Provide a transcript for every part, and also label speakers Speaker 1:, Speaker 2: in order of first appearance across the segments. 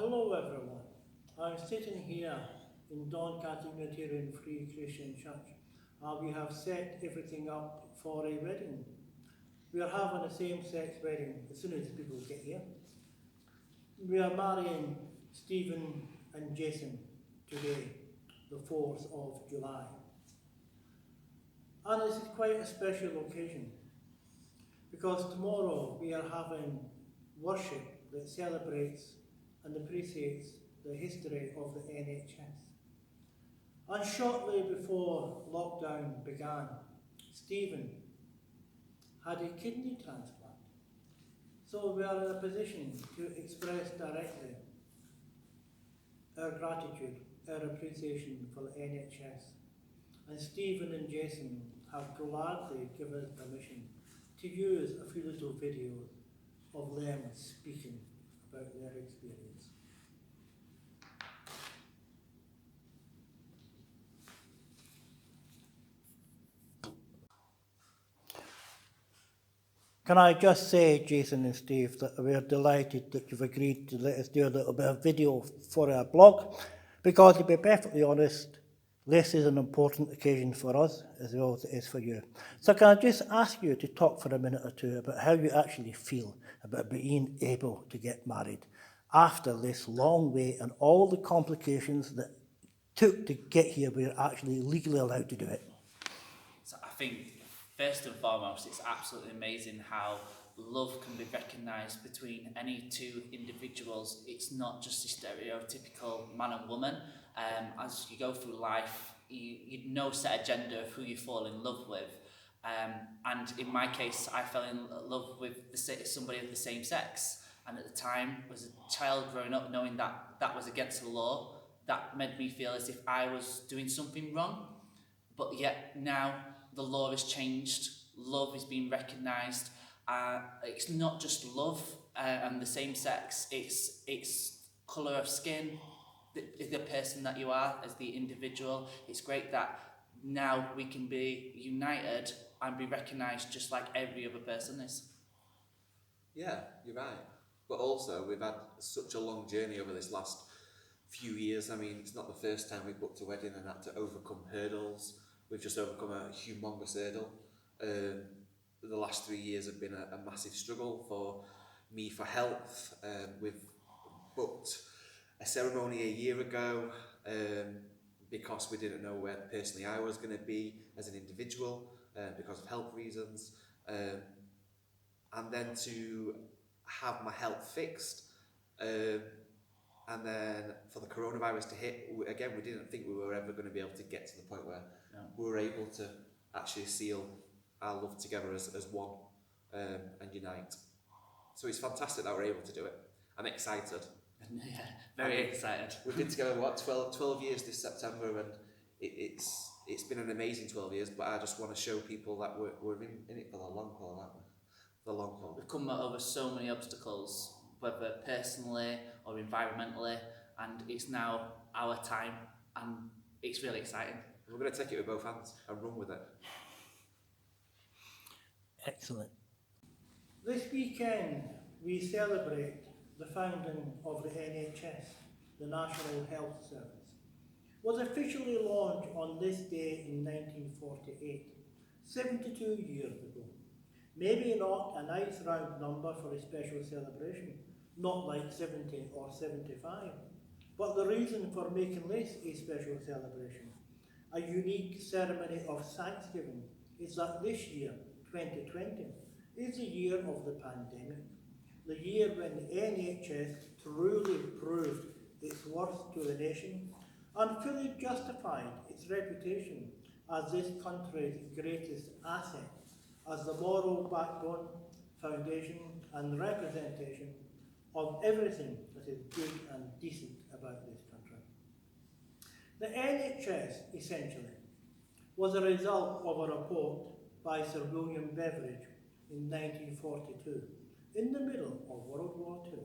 Speaker 1: Hello everyone. I'm sitting here in Doncaster Unitarian Free Christian Church. We have set everything up for a wedding. We are having a same-sex wedding as soon as people get here. We are marrying Stephen and Jason today, the 4th of July. And this is quite a special occasion because tomorrow we are having worship that celebrates and appreciates the history of the NHS. And shortly before lockdown began, Stephen had a kidney transplant. So we are in a position to express directly our gratitude, our appreciation for the NHS. And Stephen and Jason have gladly given us permission to use a few little videos of them speaking about their experience. Can I just say, Jason and Steve, that we're delighted that you've agreed to let us do a little bit of video for our blog, because to be perfectly honest, this is an important occasion for us as well as it is for you. So can I just ask you to talk for a minute or two about how you actually feel about being able to get married after this long wait and all the complications that took to get here, we're actually legally allowed to do it?
Speaker 2: So I think first and foremost, it's absolutely amazing how love can be recognised between any two individuals. It's not just a stereotypical man and woman. As you go through life, you no set agenda of who you fall in love with. And in my case, I fell in love with somebody of the same sex. And at the time, as a child growing up, knowing that that was against the law, that made me feel as if I was doing something wrong. But yet now the law has changed, love is being recognised. It's not just love and the same sex, it's colour of skin, the person that you are as the individual. It's great that now we can be united and be recognised just like every other person is.
Speaker 3: Yeah, you're right. But also, we've had such a long journey over this last few years. I mean, it's not the first time we've booked a wedding and had to overcome hurdles. We've just overcome a humongous hurdle. The last 3 years have been a massive struggle for me for health. We've booked a ceremony a year ago because we didn't know where personally I was going to be as an individual because of health reasons. And then to have my health fixed, and then for the coronavirus to hit, again, we didn't think we were ever going to be able to get to the point where we were able to actually seal our love together as one and unite. So it's fantastic that we're able to do it. I'm excited.
Speaker 2: Yeah, very excited.
Speaker 3: We've been together, 12 years this September, and it's been an amazing 12 years, but I just want to show people that we're in it for the long haul, aren't we? The long haul.
Speaker 2: We've come over so many obstacles, whether personally or environmentally, and it's now our time, and it's really exciting.
Speaker 3: We're going to take it with both hands and run with it.
Speaker 1: Excellent. This weekend we celebrate the founding of the NHS, the National Health Service. It was officially launched on this day in 1948, 72 years ago. Maybe not a nice round number for a special celebration, not like 70 or 75, but the reason for making this a special celebration, a unique ceremony of thanksgiving, is that this year, 2020, is the year of the pandemic, the year when the NHS truly proved its worth to the nation and fully justified its reputation as this country's greatest asset, as the moral backbone, foundation and representation of everything that is good and decent about this country. The NHS, essentially, was a result of a report by Sir William Beveridge in 1942, in the middle of World War II,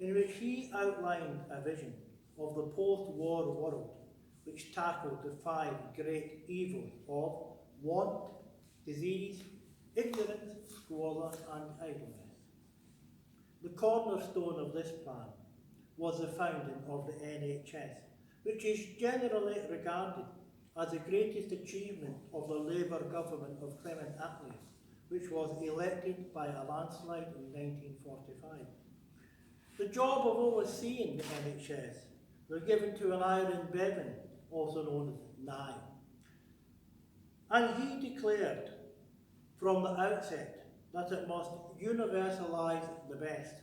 Speaker 1: in which he outlined a vision of the post-war world which tackled the 5 great evils of want, disease, ignorance, squalor and idleness. The cornerstone of this plan was the founding of the NHS, which is generally regarded as the greatest achievement of the Labour government of Clement Attlee, which was elected by a landslide in 1945. The job of overseeing the NHS was given to an Iron Bevan, also known as Nye. And he declared from the outset that it must universalise the best,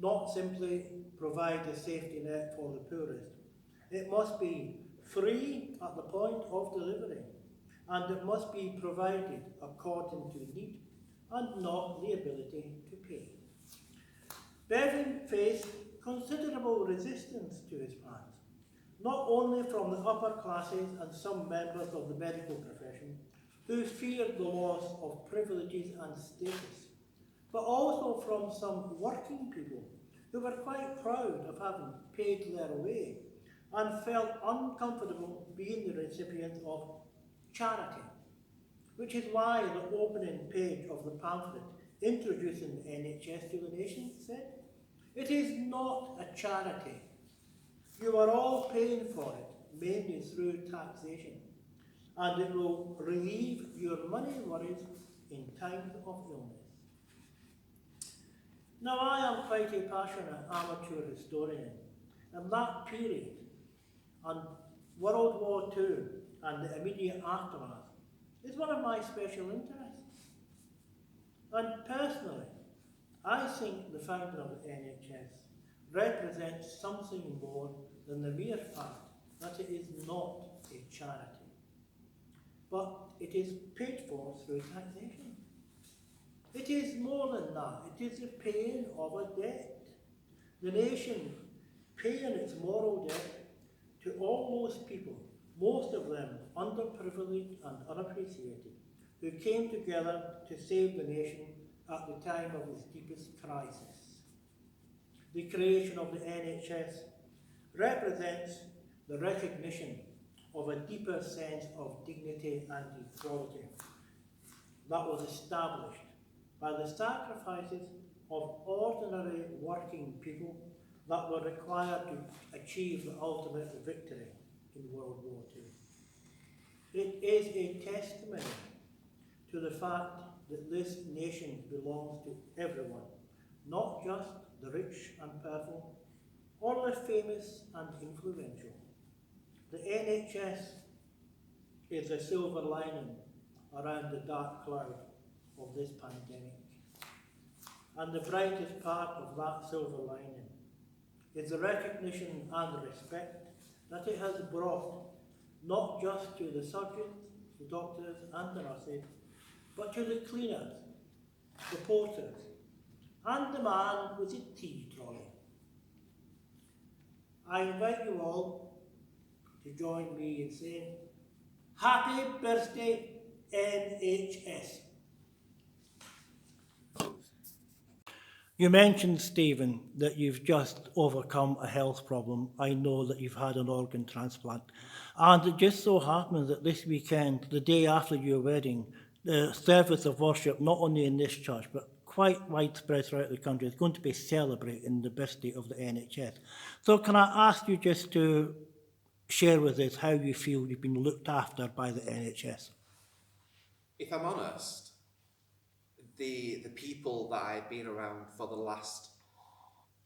Speaker 1: not simply provide a safety net for the poorest. It must be free at the point of delivery, and it must be provided according to need and not the ability to pay. Bevan faced considerable resistance to his plans, not only from the upper classes and some members of the medical profession who feared the loss of privileges and status, but also from some working people who were quite proud of having paid their way and felt uncomfortable being the recipients of charity, which is why the opening page of the pamphlet introducing the NHS to the nation said, "It is not a charity. You are all paying for it, mainly through taxation, and it will relieve your money worries in times of illness." Now, I am quite a passionate amateur historian, and that period, and World War II and the immediate aftermath, is one of my special interests. And personally, I think the founding of the NHS represents something more than the mere fact that it is not a charity, but it is paid for through taxation. It is more than that. It is the paying of a debt. The nation paying its moral debt to all those people, most of them underprivileged and unappreciated, who came together to save the nation at the time of its deepest crisis. The creation of the NHS represents the recognition of a deeper sense of dignity and equality that was established by the sacrifices of ordinary working people that were required to achieve the ultimate victory in World War II. It is a testimony to the fact that this nation belongs to everyone, not just the rich and powerful, or the famous and influential. The NHS is a silver lining around the dark cloud of this pandemic. And the brightest part of that silver lining is the recognition and respect that it has brought, not just to the surgeons, the doctors and the nurses, but to the cleaners, the porters, and the man with the tea trolley. I invite you all to join me in saying, Happy Birthday, NHS. You mentioned, Stephen, that you've just overcome a health problem. I know that you've had an organ transplant. And it just so happens that this weekend, the day after your wedding, the service of worship, not only in this church, but quite widespread throughout the country, is going to be celebrating the birthday of the NHS. So can I ask you just to share with us how you feel you've been looked after by the NHS?
Speaker 3: If I'm honest, the people that I've been around for the last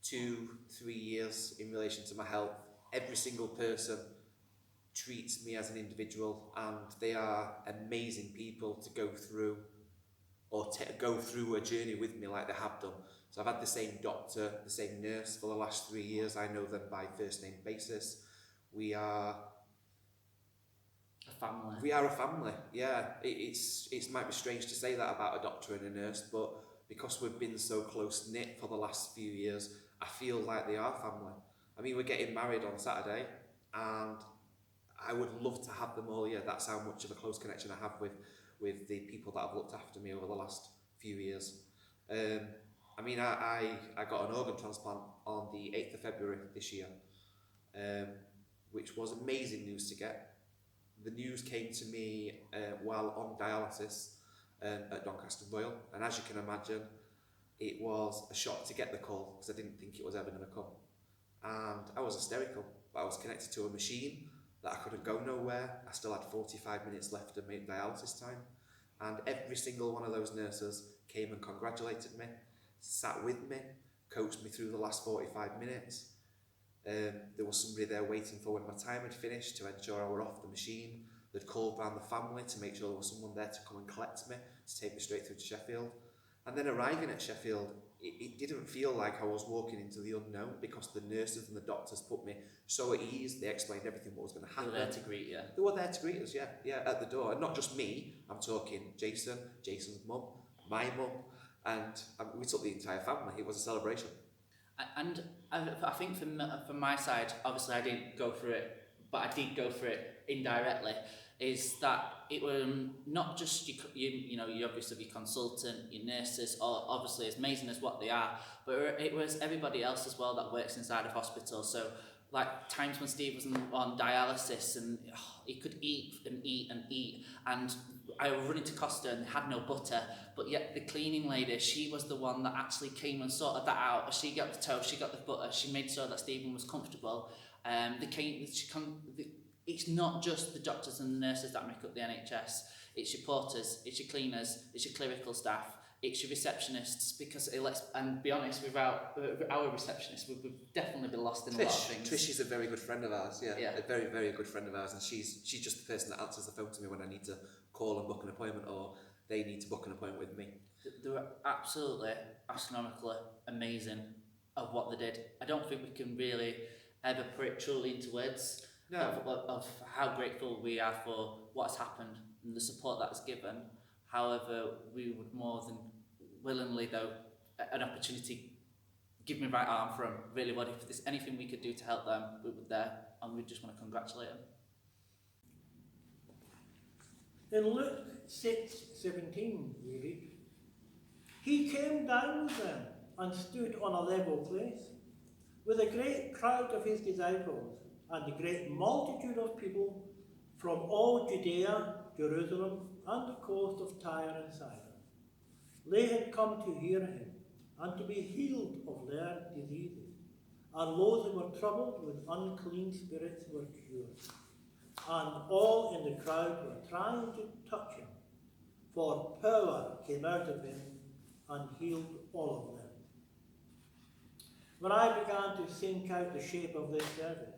Speaker 3: 2-3 years in relation to my health, every single person treats me as an individual, and they are amazing people to go through or go through a journey with me like they have done. So I've had the same doctor, the same nurse for the last 3 years. I know them by first name basis. We are a family, yeah. It might be strange to say that about a doctor and a nurse, but because we've been so close-knit for the last few years, I feel like they are family. I mean, we're getting married on Saturday, and I would love to have them all. Yeah, that's how much of a close connection I have with the people that have looked after me over the last few years. I mean, I got an organ transplant on the 8th of February this year, which was amazing news to get. The news came to me while on dialysis at Newcastle Royal, and as you can imagine, it was a shock to get the call because I didn't think it was ever going to come. and I was hysterical. But I was connected to a machine that I couldn't go nowhere. I still had 45 minutes left of my dialysis time, and every single one of those nurses came and congratulated me, sat with me, coached me through the last 45 minutes. There was somebody there waiting for when my time had finished to ensure I were off the machine. They'd called round the family to make sure there was someone there to come and collect me, to take me straight through to Sheffield. And then arriving at Sheffield, it didn't feel like I was walking into the unknown, because the nurses and the doctors put me so at ease. They explained everything what was going to
Speaker 2: They
Speaker 3: happen.
Speaker 2: were there to greet you.
Speaker 3: They were there to greet us, yeah, at the door. And not just me, I'm talking Jason, Jason's mum, my mum, and we took the entire family. It was a celebration.
Speaker 2: And I think from my side, obviously I didn't go through it, but I did go through it indirectly, is that it was not just you obviously your consultant, your nurses, or obviously as amazing as what they are, but it was everybody else as well that works inside of hospital. So like times when Steve was on dialysis and he could eat and eat and eat, and I was running to Costa and they had no butter, but yet the cleaning lady, she was the one that actually came and sorted that out. She got the toast, she got the butter, she made sure that Stephen was comfortable. It's not just the doctors and the nurses that make up the NHS. It's your porters, it's your cleaners, it's your clerical staff, it's your receptionists, because and be honest, without our receptionists, we've definitely been lost in a lot of things.
Speaker 3: Trish is a very good friend of ours, yeah.
Speaker 2: Yeah.
Speaker 3: A very, very good friend of ours, and she's just the person that answers the phone to me when I need to call and book an appointment, or they need to book an appointment with me.
Speaker 2: They were absolutely astronomically amazing of what they did. I don't think we can really ever put it truly into words.
Speaker 3: No.
Speaker 2: Of how grateful we are for what's happened and the support that's given. However, we would more than willingly, though, an opportunity, give me right arm for them. Really, what if there's anything we could do to help them, we were there, and we just want to congratulate them.
Speaker 1: In Luke 6:17, we read, "He came down with them and stood on a level place, with a great crowd of his disciples and a great multitude of people from all Judea, Jerusalem, and the coast of Tyre and Sidon. They had come to hear him and to be healed of their diseases, and those who were troubled with unclean spirits were cured. And all in the crowd were trying to touch him, for power came out of him and healed all of them." When I began to think out the shape of this service,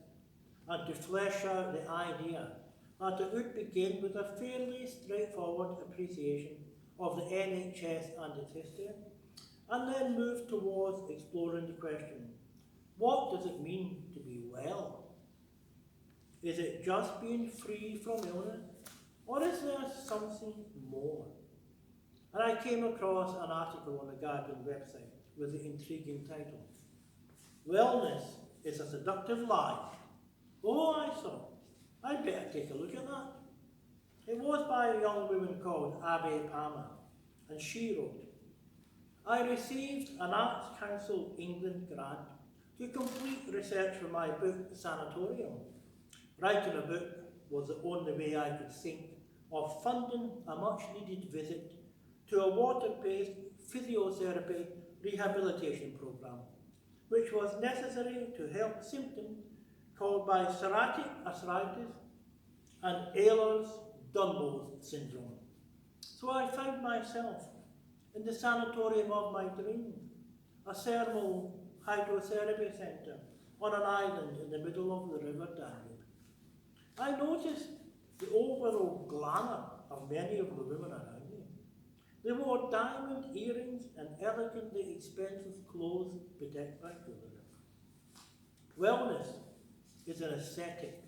Speaker 1: and to flesh out the idea that it would begin with a fairly straightforward appreciation of the NHS and its history, and then move towards exploring the question, what does it mean to be well? Is it just being free from illness, or is there something more? And I came across an article on the Guardian website with the intriguing title, "Wellness is a Seductive Lie." Oh, I thought, I'd better take a look at that. It was by a young woman called Abby Palmer, and she wrote, "I received an Arts Council England grant to complete research for my book, Sanatorium. Writing a book was the only way I could think of funding a much-needed visit to a water-based physiotherapy rehabilitation programme, which was necessary to help symptoms caused by psoriatic arthritis and Ehlers-Danlos syndrome. So I found myself in the sanatorium of my dreams, a thermal hydrotherapy centre on an island in the middle of the River Danube. I noticed the overall glamour of many of the women around me. They wore diamond earrings and elegantly expensive clothes bedecked by jewellery. Wellness is an aesthetic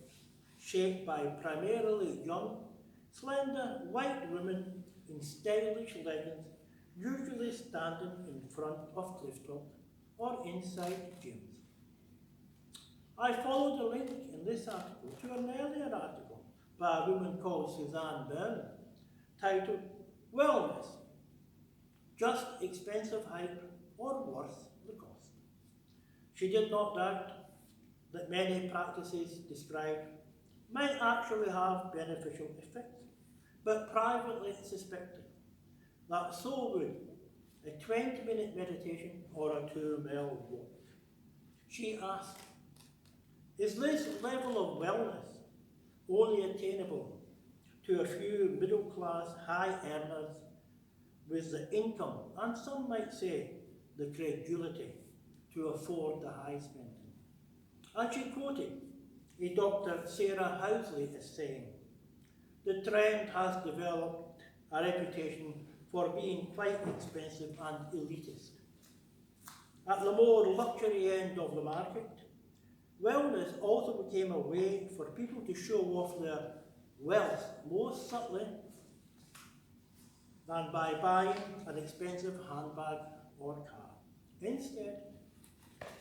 Speaker 1: shaped by primarily young, slender, white women in stylish leggings, usually standing in front of cliff tops or inside gyms. I followed a link in this article to an earlier article by a woman called Suzanne Byrne, titled "Wellness, Just Expensive Hype or Worth the Cost?" She did not doubt that many practices described might actually have beneficial effects, but privately suspected that so would a 20-minute meditation or a 2-mile walk. She asked, Is this level of wellness only attainable to a few middle-class high earners with the income, and some might say the credulity, to afford the high spending? And she quoted a Dr. Sarah Housley as saying, "The trend has developed a reputation for being quite expensive and elitist. At the more luxury end of the market, wellness also became a way for people to show off their wealth more subtly than by buying an expensive handbag or car. Instead,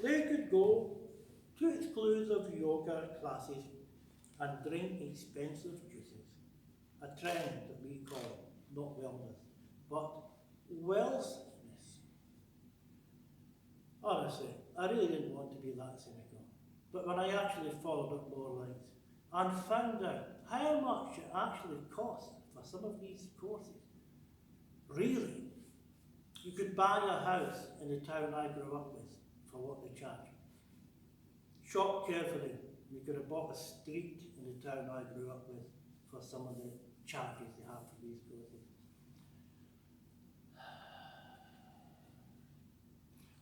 Speaker 1: they could go to exclusive yoga classes and drink expensive juices, a trend that we call not wellness, but wealthness." Honestly, I really didn't want to be that cynical, but when I actually followed up more lines and found out how much it actually cost for some of these courses, really, you could buy a house in the town I grew up with for what they charge. Shop carefully, you could have bought a street in the town I grew up with for some of the charges they have for these courses.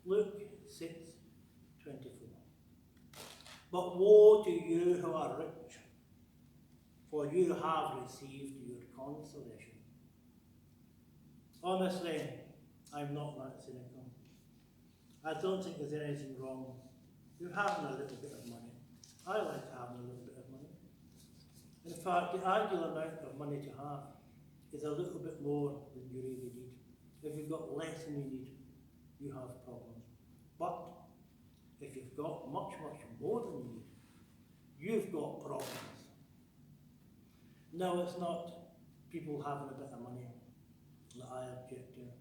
Speaker 1: Luke 6:24. "But woe to you who are rich, for you have received your consolation." Honestly, I'm not that cynical. I don't think there's anything wrong with having a little bit of money. I like having a little bit of money. In fact, the ideal amount of money to have is a little bit more than you really need. If you've got less than you need, you have problems. But if you've got much, much more than you need, you've got problems. No, it's not people having a bit of money that I object to,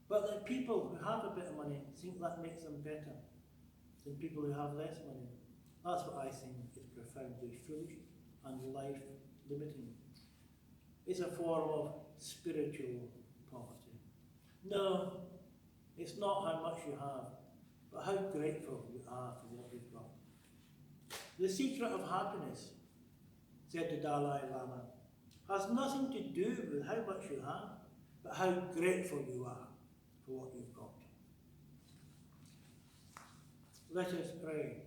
Speaker 1: but that people who have a bit of money think that makes them better than people who have less money. That's what I think is profoundly foolish and life-limiting. It's a form of spiritual poverty. No, it's not how much you have, but how grateful you are for what you've got. The secret of happiness, said the Dalai Lama, has nothing to do with how much you have, but how grateful you are for what you've got. Let us pray.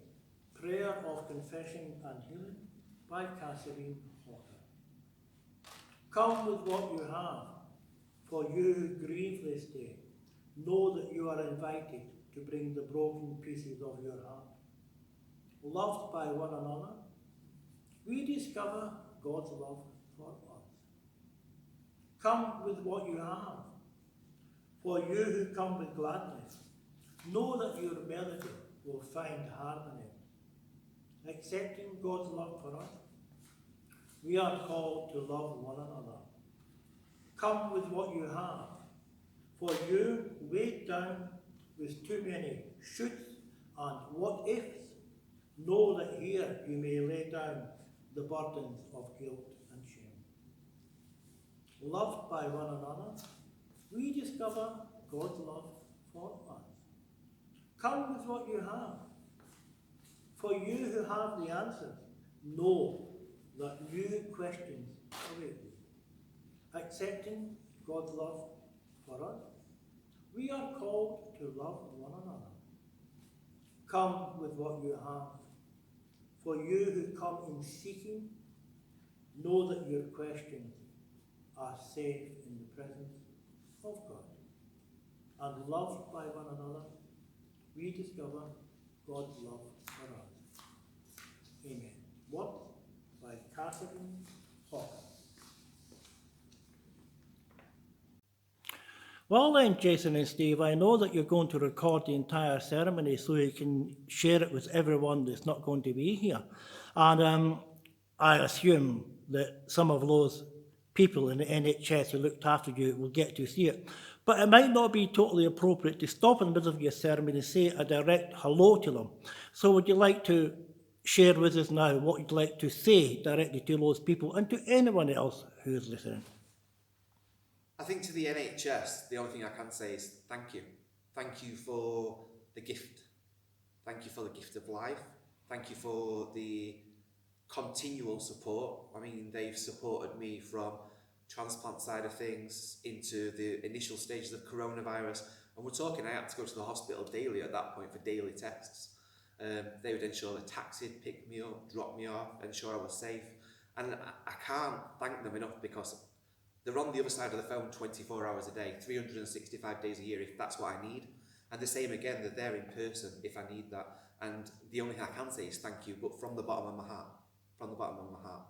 Speaker 1: Prayer of Confession and Healing by Catherine Hoch. "Come with what you have, for you who grieve this day, know that you are invited to bring the broken pieces of your heart. Loved by one another, we discover God's love for us. Come with what you have, for you who come with gladness, know that your melody will find harmony. Accepting God's love for us, we are called to love one another. Come with what you have, for you weighed down with too many shoulds and what ifs, know that here you may lay down the burdens of guilt and shame. Loved by one another, we discover God's love for us. Come with what you have, for you who have the answers, know that new questions await you. Accepting God's love for us, we are called to love one another. Come with what you have, for you who come in seeking, know that your questions are safe in the presence of God. And loved by one another, we discover God's love for us. Amen. What? By Catherine Hoch. Well then, Jason and Steve, I know that you're going to record the entire ceremony so you can share it with everyone that's not going to be here. And I assume that some of those people in the NHS who looked after you will get to see it. But it might not be totally appropriate to stop in the middle of your ceremony and say a direct hello to them. So would you like to share with us now what you'd like to say directly to those people and to anyone else who is listening?
Speaker 3: I think to the NHS, the only thing I can say is thank you. Thank you for the gift. Thank you for the gift of life. Thank you for the continual support. I mean, they've supported me from transplant side of things into the initial stages of coronavirus, and we're talking I had to go to the hospital daily at that point for daily tests. They would ensure the taxi would pick me up, drop me off, ensure I was safe, and I can't thank them enough because they're on the other side of the phone 24 hours a day, 365 days a year if that's what I need. And the same again, they're there in person if I need that. And the only thing I can say is thank you, but from the bottom of my heart. From the bottom of my heart.